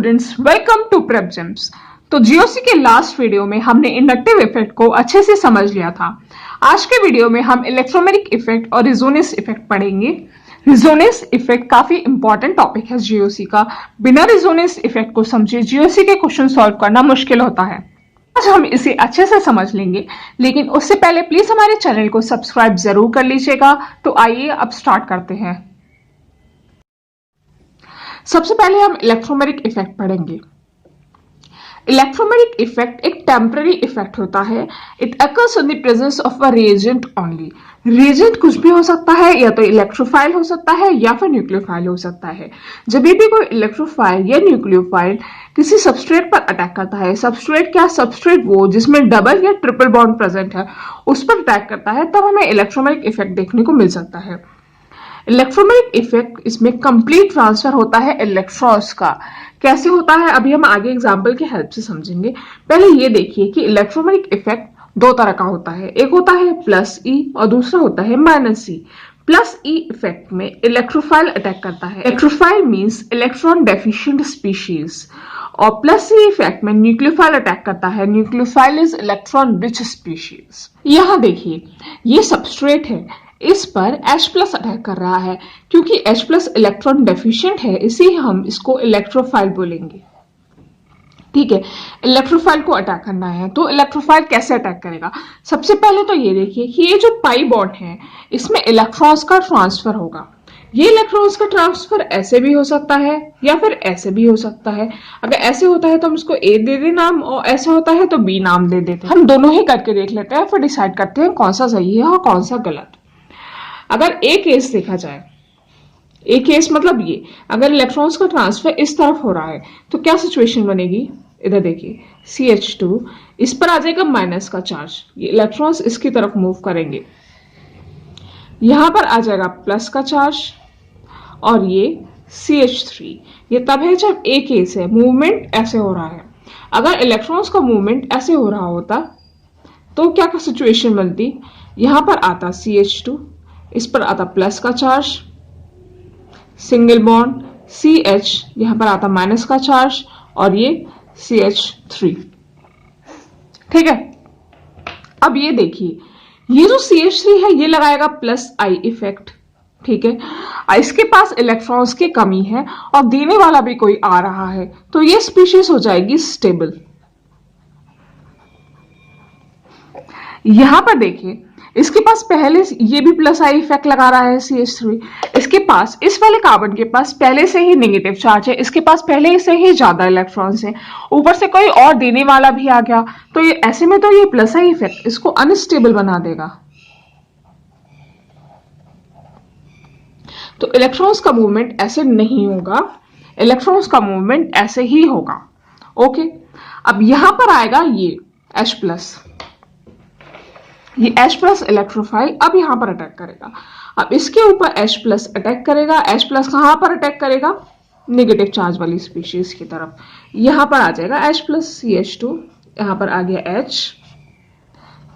Students, welcome to prep gems. तो GOC के last video में हमने इंडक्टिव इफेक्ट को अच्छे से समझ लिया था। आज के वीडियो में हम इलेक्ट्रोमैग्नेटिक इफेक्ट और रिजोनेंस इफेक्ट पढ़ेंगे। रिजोनेंस इफेक्ट काफी इंपॉर्टेंट टॉपिक है जीओसी का। बिना रिजोनेंस इफेक्ट को समझे जीओसी के क्वेश्चन सॉल्व करना मुश्किल होता है। आज हम इसे अच्छे से समझ लेंगे, लेकिन उससे पहले प्लीज हमारे चैनल को सब्सक्राइब जरूर कर लीजिएगा। तो आइए अब स्टार्ट करते हैं। सबसे पहले हम इलेक्ट्रोमैग्नेटिक इफेक्ट पढ़ेंगे। इलेक्ट्रोमैग्नेटिक इफेक्ट एक टेम्पररी इफेक्ट होता है। It occurs in the presence of a reagent only. Reagent कुछ भी हो सकता है, या तो इलेक्ट्रोफाइल हो सकता है या फिर न्यूक्लियोफाइल हो सकता है। जब भी कोई इलेक्ट्रोफाइल या न्यूक्लियोफाइल किसी सबस्ट्रेट पर अटैक करता है, सबस्ट्रेट क्या, सबस्ट्रेट वो जिसमें डबल या ट्रिपल बॉन्ड प्रेजेंट है, उस पर अटैक करता है, तब हमें इलेक्ट्रोमैग्नेटिक इफेक्ट देखने को मिल सकता है। इलेक्ट्रोमैग्नेटिक इफेक्ट, इसमें कंप्लीट ट्रांसफर होता है इलेक्ट्रॉन्स का। कैसे होता है अभी हम आगे एग्जांपल की हेल्प से समझेंगे। पहले ये देखिए कि इलेक्ट्रोमैग्नेटिक इफेक्ट दो तरह का होता है। एक होता है प्लस ई और दूसरा होता है माइनस ई। प्लस ई इफेक्ट में इलेक्ट्रोफाइल अटैक करता है। Electrophile means electron deficient species. और प्लस ई इफेक्ट में न्यूक्लियोफाइल अटैक करता है। Nucleophile is electron rich species. यहां देखिए, ये सबस्ट्रेट है, इस पर H प्लस अटैक कर रहा है। क्योंकि H प्लस इलेक्ट्रॉन डेफिशिएंट है, इसीलिए हम इसको इलेक्ट्रोफाइल बोलेंगे। ठीक है, इलेक्ट्रोफाइल को अटैक करना है तो इलेक्ट्रोफाइल कैसे अटैक करेगा। सबसे पहले तो ये देखिए कि ये जो पाई बॉन्ड है, इसमें इलेक्ट्रॉन्स का ट्रांसफर होगा। ये इलेक्ट्रॉन्स का ट्रांसफर ऐसे भी हो सकता है या फिर ऐसे भी हो सकता है। अगर ऐसे होता है तो हम इसको ए दे दे नाम, और ऐसे होता है तो बी नाम दे देते हैं। हम दोनों ही करके देख लेते हैं, फिर डिसाइड करते हैं कौन सा सही है और कौन सा गलत। अगर ए केस देखा जाए, ए केस मतलब ये, अगर इलेक्ट्रॉन्स का ट्रांसफर इस तरफ हो रहा है तो क्या सिचुएशन बनेगी। इधर देखिए CH2, इस पर आ जाएगा माइनस का चार्ज, ये इलेक्ट्रॉन्स इसकी तरफ मूव करेंगे। यहां पर आ जाएगा प्लस का चार्ज, और ये CH3। ये तब है जब ए केस है, मूवमेंट ऐसे हो रहा है। अगर इलेक्ट्रॉन्स का मूवमेंट ऐसे हो रहा होता तो क्या सिचुएशन बनती। यहां पर आता CH2, इस पर आता प्लस का चार्ज, सिंगल बॉन्ड CH, यहां पर आता माइनस का चार्ज, और ये CH3। ठीक है, अब ये देखिए, ये जो CH3 है ये लगाएगा प्लस आई इफेक्ट। ठीक है, इसके पास इलेक्ट्रॉन्स की कमी है और देने वाला भी कोई आ रहा है, तो ये स्पीशीज हो जाएगी स्टेबल। यहां पर देखिए, इसके पास पहले ये भी प्लस आई इफेक्ट लगा रहा है CH3। इसके पास, इस वाले कार्बन के पास पहले से ही नेगेटिव चार्ज है, इसके पास पहले से ही ज्यादा इलेक्ट्रॉन्स हैं, ऊपर से कोई और देने वाला भी आ गया, तो ये ऐसे में तो ये प्लस आई इफेक्ट इसको अनस्टेबल बना देगा। तो इलेक्ट्रॉन्स का मूवमेंट ऐसे नहीं होगा, इलेक्ट्रॉन्स का मूवमेंट ऐसे ही होगा। ओके, अब यहां पर आएगा ये H प्लस, ये H प्लस इलेक्ट्रोफाइल अब यहां पर अटैक करेगा। अब इसके ऊपर H प्लस अटैक करेगा। H प्लस कहां पर अटैक करेगा, नेगेटिव चार्ज वाली स्पीशीज की तरफ। यहां पर आ जाएगा H प्लस CH2, यहां पर आ गया H,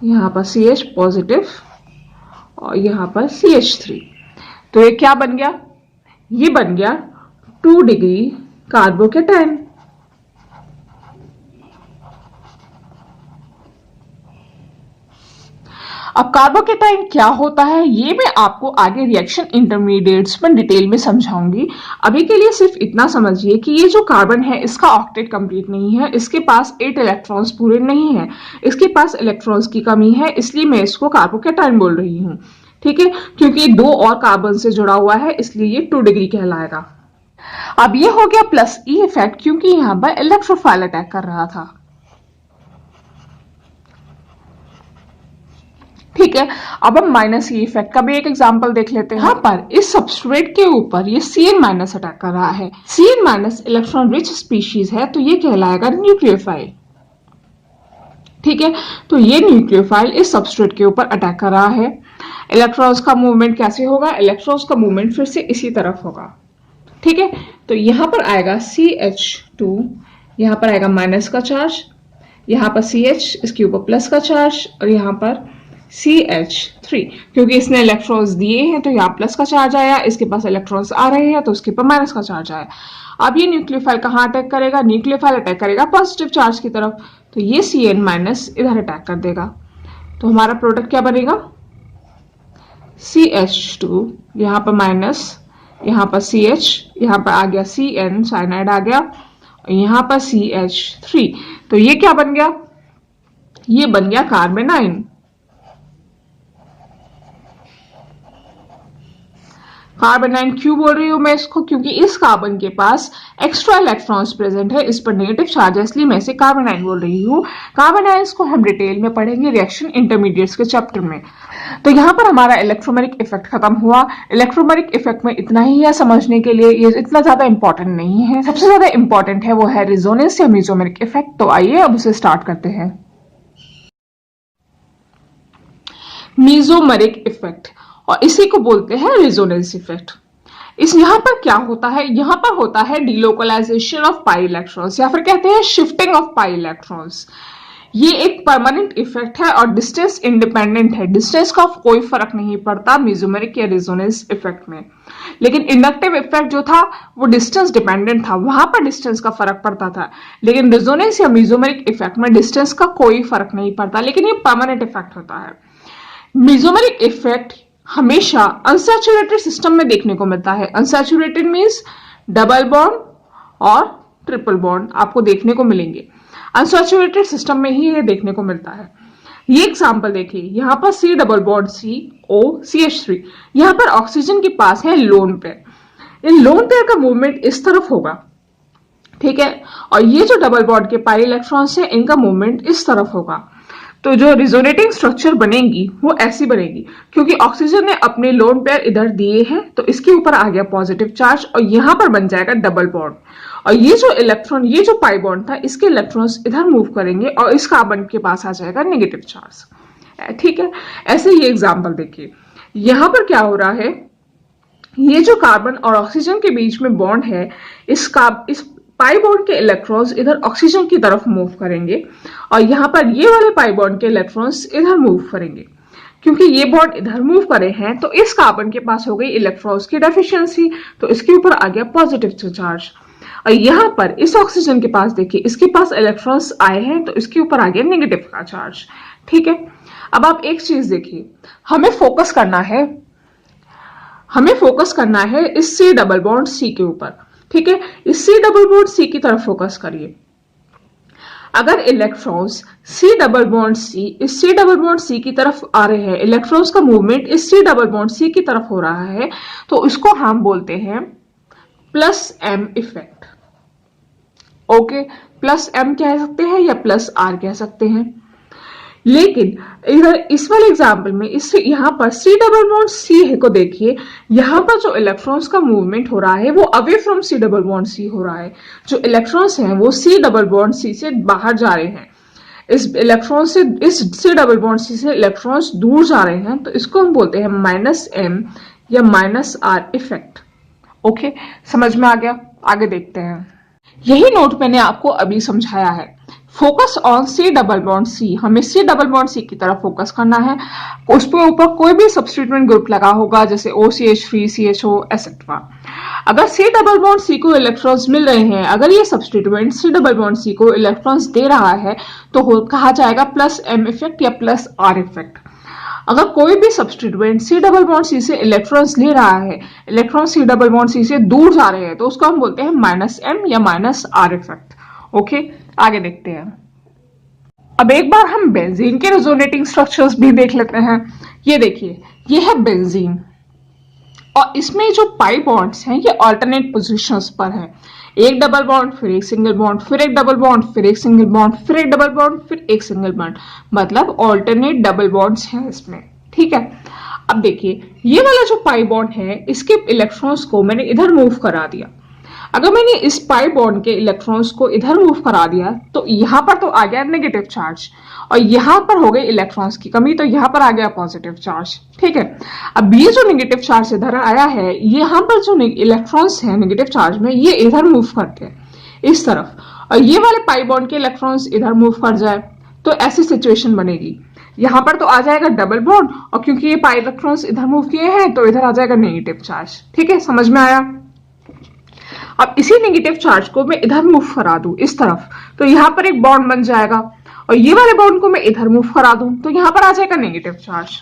यहां पर CH पॉजिटिव, और यहां पर CH3। तो ये क्या बन गया, ये बन गया 2 डिग्री कार्बोकेटाइन। अब कार्बोकेटाइन क्या होता है ये मैं आपको आगे रिएक्शन इंटरमीडिएट्स में डिटेल में समझाऊंगी। अभी के लिए सिर्फ इतना समझिए कि ये जो कार्बन है इसका ऑक्टेट कंप्लीट नहीं है, इसके पास 8 इलेक्ट्रॉन्स पूरे नहीं है, इसके पास इलेक्ट्रॉन्स की कमी है, इसलिए मैं इसको कार्बोकेटाइन बोल रही हूं। ठीक है, क्योंकि 2 और कार्बन से जुड़ा हुआ है, इसलिए ये 2 डिग्री कहलाएगा। अब ये हो गया प्लस ई इफेक्ट, क्योंकि यहां पर इलेक्ट्रोफाइल अटैक कर रहा था। ठीक है, अब हम माइनस ई इफेक्ट का भी एक एग्जांपल देख लेते हैं। यहाँ पर इस सबस्ट्रेट के ऊपर ये Cn माइनस अटैक कर रहा है। Cn minus electron rich species है, तो ये कहलाएगा न्यूक्लियोफाइल। ठीक है, तो ये न्यूक्लियोफाइल इस सबस्ट्रेट के ऊपर अटैक कर रहा है। इलेक्ट्रॉन्स का मूवमेंट कैसे होगा, इलेक्ट्रॉन्स का मूवमेंट फिर से इसी तरफ होगा। ठीक है, तो यहां पर आएगा CH2, यहां पर आएगा माइनस का चार्ज, यहां पर CH, इसके ऊपर प्लस का चार्ज, और यहां पर CH3, क्योंकि इसने इलेक्ट्रॉन्स दिए हैं तो यहाँ प्लस का चार्ज आया, इसके पास इलेक्ट्रॉन्स आ रहे हैं तो उसके पर माइनस का चार्ज आया। अब ये न्यूक्लियोफाइल कहाँ अटैक करेगा? न्यूक्लियोफाइल अटैक करेगा पॉजिटिव चार्ज की तरफ, तो ये Cn माइनस इधर अटैक कर देगा, तो हमारा प्रोडक्ट क्या बनेगा? CH2, यहाँ पर माइनस, यहाँ पर CH, यहाँ पर आ गया Cn, साइनाइड आ गया, यहाँ पर CH3, तो ये क्या बन गया? ये बन गया कार्बेनाइन। कार्बेनाइन क्यों बोल रही हूं मैं इसको? क्योंकि इस कार्बन के पास एक्स्ट्रा इलेक्ट्रॉन्स प्रेजेंट है, इस पर नेगेटिव चार्ज है, इसलिए मैं इसे कार्बेनाइन बोल रही हूँ। कार्बेनाइन्स को हम डिटेल में पढ़ेंगे रिएक्शन इंटरमीडिएट्स के चैप्टर में। तो यहाँ पर हमारा इलेक्ट्रोमेरिक इफेक्ट खत्म हुआ। इलेक्ट्रोमेरिक इफेक्ट में इतना ही है समझने के लिए, ये इतना ज्यादा इंपॉर्टेंट नहीं है। सबसे ज्यादा इंपॉर्टेंट है वो है रेजोनेंस या मेसोमेरिक इफेक्ट। तो आइए अब उसे स्टार्ट करते हैं। मेसोमेरिक इफेक्ट, और इसी को बोलते हैं रेजोनेंस इफेक्ट। इस यहाँ पर क्या होता है? यहाँ पर होता है डिलोकलाइजेशन ऑफ पाई इलेक्ट्रॉन्स, या फिर कहते हैं शिफ्टिंग ऑफ पाई इलेक्ट्रॉन्स। ये एक परमानेंट इफेक्ट है और डिस्टेंस इंडिपेंडेंट है, डिस्टेंस का कोई फर्क नहीं पड़ता मेसोमेरिक या रेजोनेंस इफेक्ट में। लेकिन इंडक्टिव इफेक्ट जो था वो डिस्टेंस डिपेंडेंट था, वहां पर डिस्टेंस का फर्क पड़ता था। लेकिन रेजोनेंस या मेसोमेरिक इफेक्ट में डिस्टेंस का कोई फर्क नहीं पड़ता, लेकिन ये परमानेंट इफेक्ट होता है। मेसोमेरिक इफेक्ट हमेशा अनसैचुरेटेड सिस्टम में देखने को मिलता है। अनसैचुरेटेड मींस डबल बॉन्ड और ट्रिपल बॉन्ड आपको देखने को मिलेंगे, अनसैचुरेटेड सिस्टम में ही ये देखने को मिलता है। ये एग्जांपल देखिए, यहाँ पर C double bond CO CH3, यहाँ पर ऑक्सीजन के पास है लोन पेयर। इन लोन पेयर का मूवमेंट इस तरफ होगा, ठीक है, और ये जो डबल बॉन्ड के पाई इलेक्ट्रॉन्स है इनका मूवमेंट इस तरफ होगा। तो जो रिजोनेटिंग स्ट्रक्चर बनेगी वो ऐसी बनेगी, क्योंकि ऑक्सीजन ने अपने लोन पेयर इधर दिए हैं तो इसके ऊपर आ गया पॉजिटिव चार्ज और यहां पर बन जाएगा डबल बॉन्ड, और ये जो इलेक्ट्रॉन, ये जो पाई बॉन्ड था, इसके इलेक्ट्रॉन्स इधर मूव करेंगे और इस कार्बन के पास आ जाएगा नेगेटिव चार्ज। ठीक है, ऐसे ही एग्जाम्पल देखिए, यहां पर क्या हो रहा है, ये जो कार्बन और ऑक्सीजन के बीच में बॉन्ड है, इस पाई बॉन्ड के इलेक्ट्रॉन्स इधर ऑक्सीजन की तरफ मूव करेंगे और यहाँ पर ये वाले पाई बॉन्ड के इलेक्ट्रॉन्स इधर मूव करेंगे। क्योंकि ये बॉन्ड इधर मूव करे हैं तो इस कार्बन के पास हो गई इलेक्ट्रॉन्स की डेफिशिएंसी, तो इसके ऊपर आ गया पॉजिटिव चार्ज। और यहाँ पर इस ऑक्सीजन के पास देखिए, इसके पास इलेक्ट्रॉन्स आए हैं तो इसके ऊपर आ गया नेगेटिव का चार्ज। ठीक है, अब आप एक चीज देखिए, हमें फोकस करना है इस C डबल बॉन्ड C के ऊपर। ठीक है, इस C डबल बॉन्ड C की तरफ फोकस करिए। अगर electrons C double bond C इस C डबल बॉन्ड C की तरफ आ रहे हैं, इलेक्ट्रॉन्स का मूवमेंट इस C डबल बॉन्ड C की तरफ हो रहा है, तो इसको हम बोलते हैं plus M effect. Okay, plus M कह सकते हैं या प्लस R कह सकते हैं। लेकिन इधर इस वाले एग्जाम्पल में इस यहाँ पर C डबल बॉन्ड C को देखिए, यहाँ पर जो इलेक्ट्रॉन्स का मूवमेंट हो रहा है वो away from C double bond C हो रहा है। जो इलेक्ट्रॉन्स हैं वो C डबल बॉन्ड C से बाहर जा रहे हैं, इस इलेक्ट्रॉन से, इस C डबल बॉन्ड C से इलेक्ट्रॉन्स दूर जा रहे हैं, तो इसको हम बोलते हैं माइनस M या माइनस R इफेक्ट। ओके, समझ में आ गया? आगे देखते हैं। यही नोट मैंने आपको अभी समझाया है। Focus on C double bond C, हमें C डबल बॉन्ड C की तरफ फोकस करना है। उस पर ऊपर कोई भी सब्स्टिट्यूएंट ग्रुप लगा होगा, जैसे OCH3 CHO एक्सेट्रा। अगर C डबल बॉन्ड C को इलेक्ट्रॉन्स मिल रहे हैं, अगर ये substituent C double bond C को इलेक्ट्रॉन्स दे रहा है, तो कहा जाएगा प्लस M इफेक्ट या प्लस R इफेक्ट। अगर कोई भी substituent C double bond C से इलेक्ट्रॉन्स ले रहा है, electron C double bond C से दूर जा रहे हैं, तो उसको हम बोलते हैं माइनस M या माइनस R इफेक्ट। ओके, आगे देखते हैं। अब एक बार हम बेंजीन के रेजोनेटिंग स्ट्रक्चर्स भी देख लेते हैं। ये देखिए, ये है बेंजीन और इसमें जो पाई बॉन्ड्स हैं ये अल्टरनेट पोजीशंस पर हैं। एक डबल बॉन्ड, फिर एक सिंगल बॉन्ड, फिर एक डबल बॉन्ड, फिर एक सिंगल बॉन्ड, फिर एक डबल बॉन्ड, फिर एक सिंगल बॉन्ड, मतलब अल्टरनेट डबल बॉन्ड्स हैं इसमें। ठीक है, अब देखिए, ये वाला जो पाई बॉन्ड है इसके इलेक्ट्रॉन्स को मैंने इधर मूव करा दिया। अगर मैंने इस पाई बॉन्ड के इलेक्ट्रॉन्स को इधर मूव करा दिया तो यहाँ पर तो आ गया नेगेटिव चार्ज, और यहाँ पर हो गई इलेक्ट्रॉन्स की कमी, तो यहाँ पर आ गया पॉजिटिव चार्ज। ठीक है, अब ये जो नेगेटिव चार्ज इधर आया है, यहाँ पर जो इलेक्ट्रॉन्स हैं नेगेटिव चार्ज में, ये इधर मूव करते हैं इस तरफ, और ये वाले पाई बॉन्ड के इलेक्ट्रॉन्स इधर मूव कर जाए, तो ऐसी सिचुएशन बनेगी। यहाँ पर तो आ जाएगा डबल बॉन्ड, और क्योंकि ये पाई इलेक्ट्रॉन्स इधर मूव किए हैं तो इधर आ जाएगा नेगेटिव चार्ज। ठीक है, समझ में आया। अब इसी नेगेटिव चार्ज को मैं इधर मूव करा दूं इस तरफ, तो यहाँ पर एक बॉन्ड बन जाएगा, और ये वाले बॉन्ड को मैं इधर मूव करा दूं तो यहाँ पर आ जाएगा नेगेटिव चार्ज।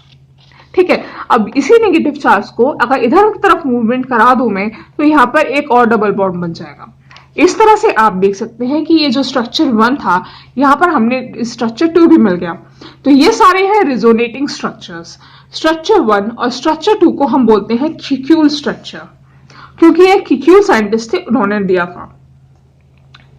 ठीक है, अब इसी नेगेटिव चार्ज को अगर इधर की तरफ मूवमेंट करा दूं मैं, तो यहाँ पर एक और डबल बॉन्ड बन जाएगा। इस तरह से आप देख सकते हैं कि ये जो स्ट्रक्चर 1 था, यहाँ पर हमने स्ट्रक्चर 2 भी मिल गया। तो ये सारे हैं रिजोनेटिंग स्ट्रक्चर्स। स्ट्रक्चर 1 और स्ट्रक्चर 2 को हम बोलते हैं क्यूक्यूल स्ट्रक्चर, क्योंकि ये क्यूक्यूल साइंटिस्ट थे, उन्होंने दिया था।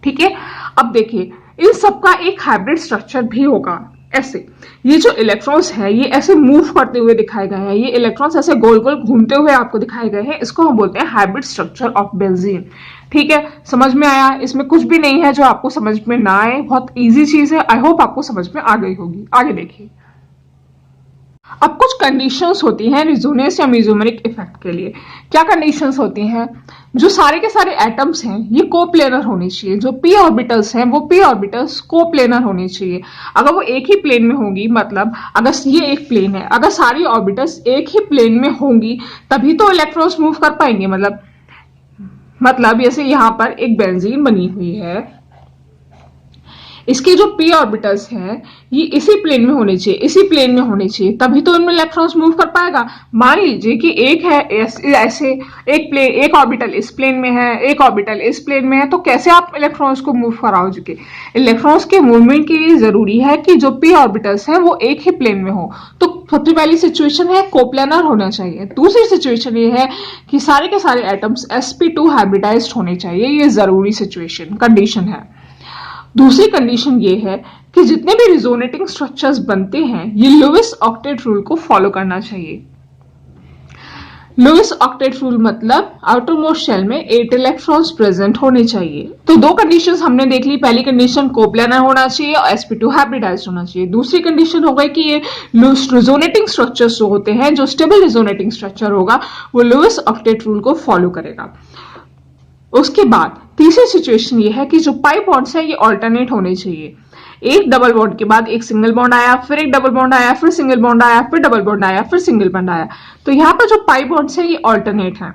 ठीक है, अब देखिए इन सबका एक हाइब्रिड स्ट्रक्चर भी होगा। ऐसे ये जो इलेक्ट्रॉन्स है ये ऐसे मूव करते हुए दिखाए गए हैं, ये इलेक्ट्रॉन्स ऐसे गोल गोल घूमते हुए आपको दिखाए गए हैं, इसको हम बोलते हैं हाइब्रिड स्ट्रक्चर ऑफ बेंजीन। ठीक है, समझ में आया। इसमें कुछ भी नहीं है जो आपको समझ में ना आए, बहुत इजी चीज है। आई होप आपको समझ में आ गई होगी। आगे देखिए, अब कुछ कंडीशंस होती हैं रिजोनेंस या मेसोमेरिक इफेक्ट के लिए। क्या कंडीशंस होती हैं? जो सारे के सारे एटम्स हैं ये कोप्लेनर होने चाहिए। जो पी ऑर्बिटल्स हैं वो पी ऑर्बिटल्स कोप्लेनर होने चाहिए। अगर वो एक ही प्लेन में होंगी, मतलब अगर ये एक प्लेन है, अगर सारी ऑर्बिटल्स एक ही प्लेन में होंगी तभी तो इलेक्ट्रॉन्स मूव कर पाएंगे। मतलब जैसे यहाँ पर एक बेंजीन बनी हुई है, इसके जो पी ऑर्बिटल्स हैं ये इसी प्लेन में होने चाहिए, इसी प्लेन में होने चाहिए, तभी तो इनमें इलेक्ट्रॉन्स मूव कर पाएगा। मान लीजिए कि एक है ऐसे एक ऑर्बिटल इस प्लेन में है, एक ऑर्बिटल इस प्लेन में है, तो कैसे आप इलेक्ट्रॉन्स को मूव कराओगे? इलेक्ट्रॉन्स के मूवमेंट के लिए जरूरी है कि जो पी ऑर्बिटल्स हैं वो एक ही प्लेन में हो। तो सबसे पहली सिचुएशन है कोप्लेनर होना चाहिए। दूसरी सिचुएशन ये है कि सारे के सारे एटम्स sp2 हाइब्रिडाइज्ड होने चाहिए। ये जरूरी सिचुएशन कंडीशन है। दूसरी कंडीशन ये है कि जितने भी रिजोनेटिंग स्ट्रक्चर्स बनते हैं ये लुईस ऑक्टेट रूल को फॉलो करना चाहिए। लुईस ऑक्टेट रूल मतलब आउटर मोस्ट शेल में 8 इलेक्ट्रॉन्स प्रेजेंट होने चाहिए। तो दो कंडीशंस हमने देख ली। पहली कंडीशन कोप्लेनर होना चाहिए और sp2 हाइब्रिडाइज्ड होना चाहिए। दूसरी कंडीशन हो गई कि ये रिजोनेटिंग स्ट्रक्चर्स जो होते हैं, जो स्टेबल रिजोनेटिंग स्ट्रक्चर होगा वो लुईस ऑक्टेट रूल को फॉलो करेगा। उसके बाद तीसरी सिचुएशन ये है कि जो पाई बॉन्ड्स है ये ऑल्टरनेट होने चाहिए। एक डबल बॉन्ड के बाद एक सिंगल बॉन्ड आया, फिर एक डबल बॉन्ड आया, फिर सिंगल बॉन्ड आया, फिर डबल बॉन्ड आया, फिर सिंगल बॉन्ड आया। तो यहाँ पर जो पाई बॉन्ड्स है ये ऑल्टरनेट है।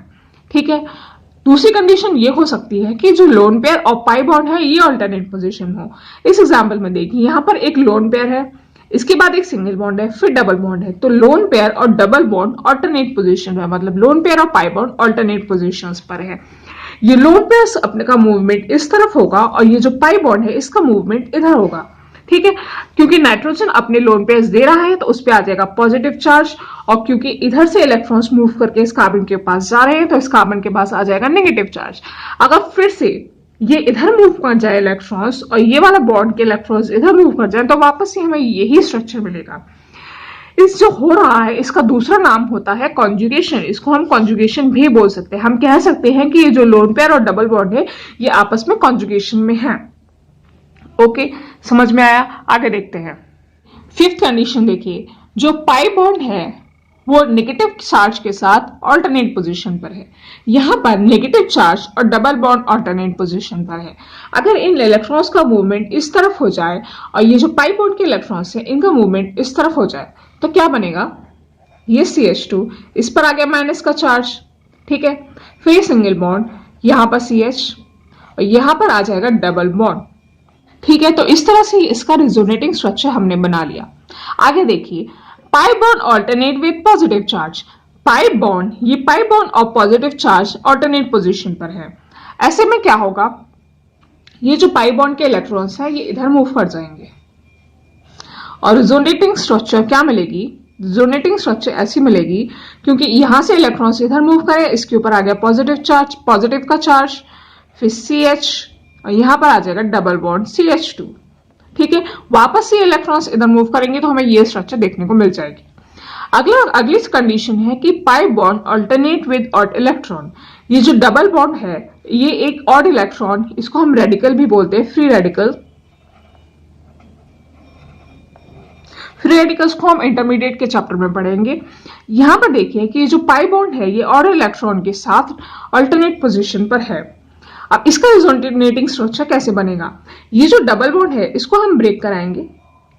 ठीक है, दूसरी कंडीशन ये हो सकती है कि जो लोन पेयर और पाई बॉन्ड है ये ऑल्टरनेट पोजीशन हो। इस एग्जाम्पल में देखिए, यहाँ पर एक लोन पेयर है, इसके बाद एक सिंगल बॉन्ड है, फिर डबल बॉन्ड है। तो लोन पेयर और डबल बॉन्ड ऑल्टरनेट पोजीशन है, मतलब लोन पेयर और पाई बॉन्ड ऑल्टरनेट पोजीशंस पर है। ये लोन पेयर अपने का मूवमेंट इस तरफ होगा और ये जो पाई बॉन्ड है इसका मूवमेंट इधर होगा। ठीक है, क्योंकि नाइट्रोजन अपने लोन पेयर्स दे रहा है तो उस पर आ जाएगा पॉजिटिव चार्ज, और क्योंकि इधर से इलेक्ट्रॉन्स मूव करके इस कार्बन के पास जा रहे हैं तो इस कार्बन के पास आ जाएगा नेगेटिव चार्ज। अगर फिर से ये इधर मूव कर जाए इलेक्ट्रॉन्स और ये वाला बॉन्ड के इलेक्ट्रॉन्स इधर मूव कर जाए तो वापस से हमें यही स्ट्रक्चर मिलेगा। इस जो हो रहा है इसका दूसरा नाम होता है कॉन्जुगेशन। इसको हम कॉन्जुगेशन भी बोल सकते हैं। हम कह सकते हैं कि ये जो लोन पेयर और डबल बॉन्ड है ये आपस में कॉन्जुगेशन में है। ओके, समझ में आया। आगे देखते हैं। फिफ्थ कंडीशन देखिए, जो पाई बॉन्ड है वो नेगेटिव चार्ज के साथ ऑल्टरनेट पोजीशन पर है। यहां पर नेगेटिव चार्ज और डबल बॉन्ड ऑल्टरनेट पोजीशन पर है। अगर इन इलेक्ट्रॉन्स का मूवमेंट इस तरफ हो जाए और ये जो पाई बॉन्ड के इलेक्ट्रॉन्स है इनका मूवमेंट इस तरफ हो जाए तो क्या बनेगा? ये CH2, इस पर आ गया माइनस का चार्ज। ठीक है, फिर सिंगल बॉन्ड, यहां पर CH और यहां पर आ जाएगा डबल बॉन्ड। ठीक है, तो इस तरह से इसका रिजोनेटिंग स्ट्रक्चर हमने बना लिया। आगे देखिए, pi bond alternate with positive charge. Pi bond और पॉजिटिव चार्ज ऑल्टरनेट पोजीशन पर है। ऐसे में क्या होगा, ये जो पाई बॉन्ड के इलेक्ट्रॉन्स है ये इधर मूव कर जाएंगे और रिजोनेटिंग स्ट्रक्चर क्या मिलेगी? रिजोनेटिंग स्ट्रक्चर ऐसी मिलेगी क्योंकि यहां से इलेक्ट्रॉन्स इधर मूव करे, इसके ऊपर आ गया पॉजिटिव चार्ज, पॉजिटिव का चार्ज, फिर CH और यहां पर आ जाएगा डबल बॉन्ड CH2। ठीक है, वापस से इलेक्ट्रॉन्स इधर मूव करेंगे तो हमें ये स्ट्रक्चर देखने को मिल जाएगी। अगली कंडीशन है कि pi bond alternate with odd electron. ये जो डबल बॉन्ड है ये एक ऑड इलेक्ट्रॉन, इसको हम रेडिकल भी बोलते हैं, फ्री रेडिकल। फ्री रेडिकल्स को हम इंटरमीडिएट के चैप्टर में पढ़ेंगे। यहां पर देखिए कि ये जो पाई बॉन्ड है ये ऑड इलेक्ट्रॉन के साथ अल्टरनेट पोजीशन पर है। अब इसका रिजोनेटिंग स्ट्रक्चर कैसे बनेगा? ये जो डबल बॉन्ड है इसको हम ब्रेक कराएंगे,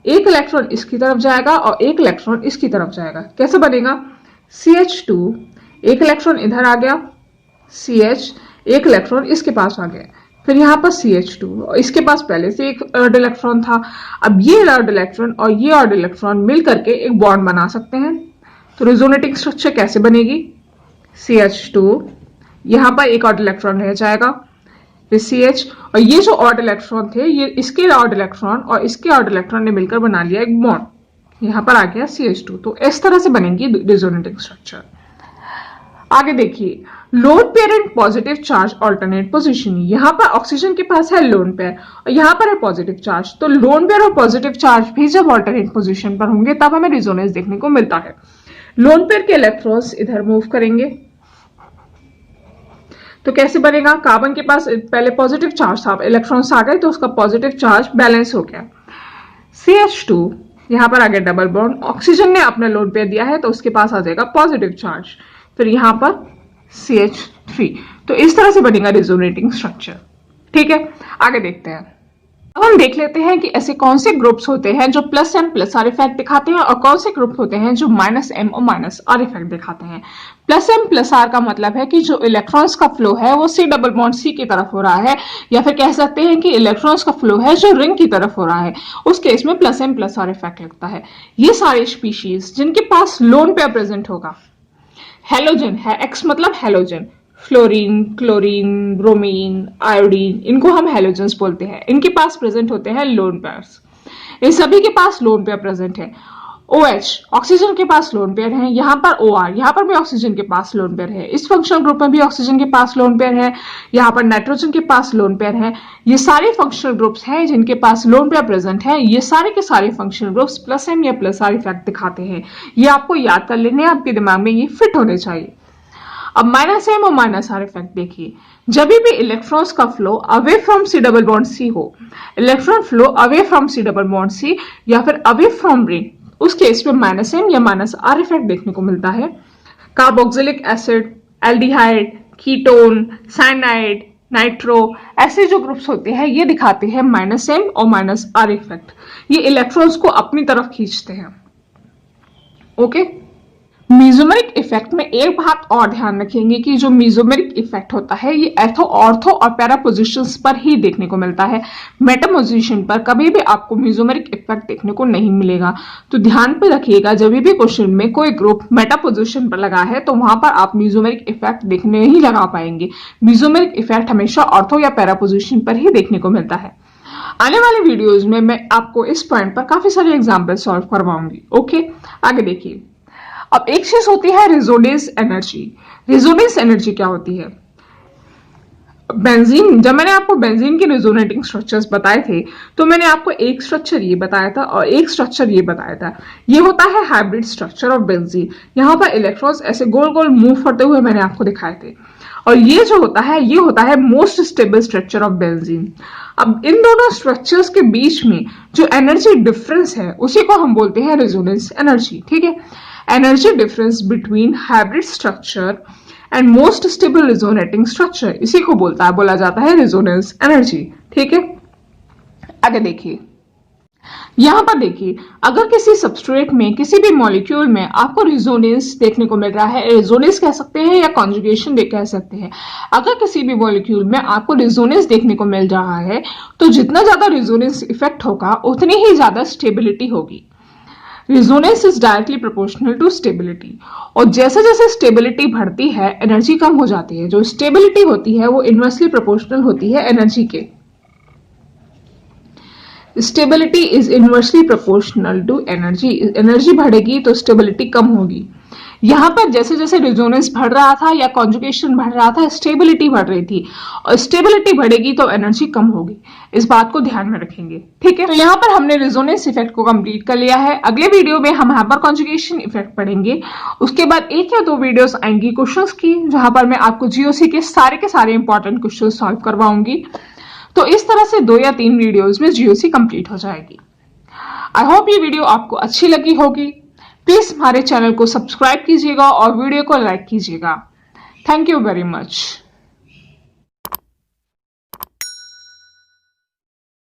एक इलेक्ट्रॉन इसकी तरफ जाएगा और एक इलेक्ट्रॉन इसकी तरफ जाएगा। कैसे बनेगा? CH2, एक इलेक्ट्रॉन इधर आ गया, CH, एक इलेक्ट्रॉन इसके पास आ गया, फिर यहाँ पर CH2 और इसके पास पहले से एक अर्ड इलेक्ट्रॉन था। अब ये अर्ड इलेक्ट्रॉन और ये अर्ड इलेक्ट्रॉन मिल करके एक बॉन्ड बना सकते हैं। तो रेजोनेटिंग स्ट्रक्चर कैसे बनेगी? CH2, यहाँ पर एक अर्ड इलेक्ट्रॉन रह जाएगा, फिर CH, और ये जो ऑड इलेक्ट्रॉन थे ये इसके ऑड इलेक्ट्रॉन और इसके ऑड इलेक्ट्रॉन ने मिलकर बना लिया एक बॉन्ड, यहाँ पर आ गया CH2। तो इस तरह से बनेगी रेजोनेटिंग स्ट्रक्चर। आगे देखिए, lone pair and positive charge alternate position. यहाँ पर ऑक्सीजन के पास है लोन पेयर और यहाँ पर है पॉजिटिव चार्ज। तो लोन पेयर और पॉजिटिव चार्ज भी जब ऑल्टरनेट पोजीशन पर होंगे तब हमें रेजोनेंस देखने को मिलता है। लोन पेयर के इलेक्ट्रॉन्स इधर मूव करेंगे तो कैसे बनेगा? कार्बन के पास पहले पॉजिटिव चार्ज था, इलेक्ट्रॉन्स आ गए तो उसका पॉजिटिव चार्ज बैलेंस हो गया। CH2, यहाँ पर आ गया डबल बॉन्ड, ऑक्सीजन ने अपना लोन पेयर दिया है तो उसके पास आ जाएगा पॉजिटिव चार्ज, फिर यहाँ पर CH3। तो इस तरह से बनेगा रेजोनेटिंग स्ट्रक्चर। ठीक है, आगे देखते हैं। अब हम देख लेते हैं कि ऐसे कौन से ग्रुप्स होते हैं जो +M +R इफेक्ट दिखाते हैं और कौन से ग्रुप होते हैं जो -M और -R इफेक्ट दिखाते हैं। +M +R का मतलब है कि जो इलेक्ट्रॉन्स का फ्लो है वो C डबल बॉन्ड C की तरफ हो रहा है, या फिर कह सकते हैं कि इलेक्ट्रॉन्स का फ्लो है जो रिंग की तरफ हो रहा है, उस केस में +M +R इफेक्ट लगता है। ये सारे स्पीशीज जिनके पास लोन पेयर प्रेजेंट होगा, हेलोजन है, X मतलब halogen, fluorine, chlorine, bromine, iodine, इनको हम हेलोजेंस बोलते हैं। इनके पास प्रेजेंट होते हैं लोन पेयर्स। इन सभी के पास लोन पेयर प्रेजेंट है। OH, ऑक्सीजन के पास लोन पेयर है, यहाँ पर OR, यहाँ पर भी ऑक्सीजन के पास लोन पेयर है, इस फंक्शनल ग्रुप में भी ऑक्सीजन के पास लोन पेयर है, यहाँ पर नाइट्रोजन के पास लोन पेयर है। ये सारे फंक्शनल ग्रुप्स हैं जिनके पास लोन पेयर प्रेजेंट है। ये सारे के सारे फंक्शनल ग्रुप्स +M या +R इफेक्ट दिखाते हैं। ये आपको याद कर लेने, आपके दिमाग में ये फिट होने चाहिए। अब -M और -R इफेक्ट देखिए, जब भी इलेक्ट्रॉन्स का flow away from C double bond C हो, electron flow away from C double bond C या फिर अवे फ्रॉम रिंग, उस केस में -M या -R इफेक्ट देखने को मिलता है। Carboxylic acid, aldehyde, ketone, cyanide, nitro, ऐसे जो ग्रुप्स होते हैं ये दिखाते हैं -M और -R इफेक्ट। ये इलेक्ट्रॉन्स को अपनी तरफ खींचते हैं। ओके, मीजोमेरिक इफेक्ट में एक बात और ध्यान रखेंगे कि जो मीजोमेरिक इफेक्ट होता है ये एर्थो, ऑर्थो और पैरा पोजिशंस पर ही देखने को मिलता है। मेटा पोजिशन पर कभी भी आपको मीजोमेरिक इफेक्ट देखने को नहीं मिलेगा। तो ध्यान पे रखिएगा, जब भी क्वेश्चन में कोई ग्रुप मेटा पोजिशन पर लगा है तो वहां पर आप मीजोमेरिक इफेक्ट देखने नहीं लगा पाएंगे। मीजोमेरिक इफेक्ट हमेशा ऑर्थो या पैरा पोजिशन पर ही देखने को मिलता है। आने वाले वीडियोज में मैं आपको इस पॉइंट पर काफी सारे एग्जाम्पल सॉल्व करवाऊंगी। ओके, आगे देखिए। अब एक चीज होती है रेजोनेंस एनर्जी। रेजोनेंस एनर्जी क्या होती है? बेंजीन, जब मैंने आपको बेंजीन के रेजोनेटिंग स्ट्रक्चर्स बताए थे तो मैंने आपको एक स्ट्रक्चर ये बताया था और एक स्ट्रक्चर ये बताया था। ये होता है हाइब्रिड स्ट्रक्चर ऑफ बेंजीन। यहाँ पर इलेक्ट्रॉन्स ऐसे गोल गोल मूव करते हुए मैंने आपको दिखाए थे, और ये जो होता है ये होता है most stable structure of benzene. अब इन दोनों स्ट्रक्चर्स के बीच में जो एनर्जी डिफरेंस है उसी को हम बोलते हैं रेजोनेंस एनर्जी। ठीक है, energy difference between hybrid structure and most stable resonating structure, इसी को बोला जाता है रेजोनेंस एनर्जी। ठीक है, आगे देखिए। यहां पर देखिए, अगर किसी सबस्ट्रेट में किसी भी मॉलिक्यूल में आपको रेजोनेंस देखने को मिल रहा है, रेजोनेंस कह सकते हैं या कॉन्जुगेशन कह सकते हैं, अगर किसी भी मॉलिक्यूल में आपको रेजोनेंस देखने को मिल रहा है तो जितना ज्यादा रेजोनेंस इफेक्ट होगा उतनी ही ज्यादा स्टेबिलिटी होगी। Resonance is directly proportional to stability, और जैसे जैसे स्टेबिलिटी बढ़ती है एनर्जी कम हो जाती है। जो स्टेबिलिटी होती है वो इनवर्सली प्रोपोर्शनल होती है एनर्जी के। Stability is inversely proportional to energy. Energy बढ़ेगी तो स्टेबिलिटी कम होगी। यहां पर जैसे जैसे रेजोनेंस बढ़ रहा था या कॉन्जुगेशन बढ़ रहा था, स्टेबिलिटी बढ़ रही थी, और स्टेबिलिटी बढ़ेगी तो एनर्जी कम होगी। इस बात को ध्यान में रखेंगे। ठीक है, तो यहां पर हमने रेजोनेंस इफेक्ट को कंप्लीट कर लिया है। अगले वीडियो में हम हाइपर कॉन्जुगेशन इफेक्ट पढ़ेंगे। उसके बाद 1 या 2 वीडियोस आएंगी क्वेश्चंस की, जहां पर मैं आपको जीओसी के सारे इंपॉर्टेंट क्वेश्चन सॉल्व करवाऊंगी। तो इस तरह से 2 या 3 वीडियोस में जीओसी कंप्लीट हो जाएगी। आई होप ये वीडियो आपको अच्छी लगी होगी। प्लीज हमारे चैनल को सब्सक्राइब कीजिएगा और वीडियो को लाइक कीजिएगा। Thank you very much.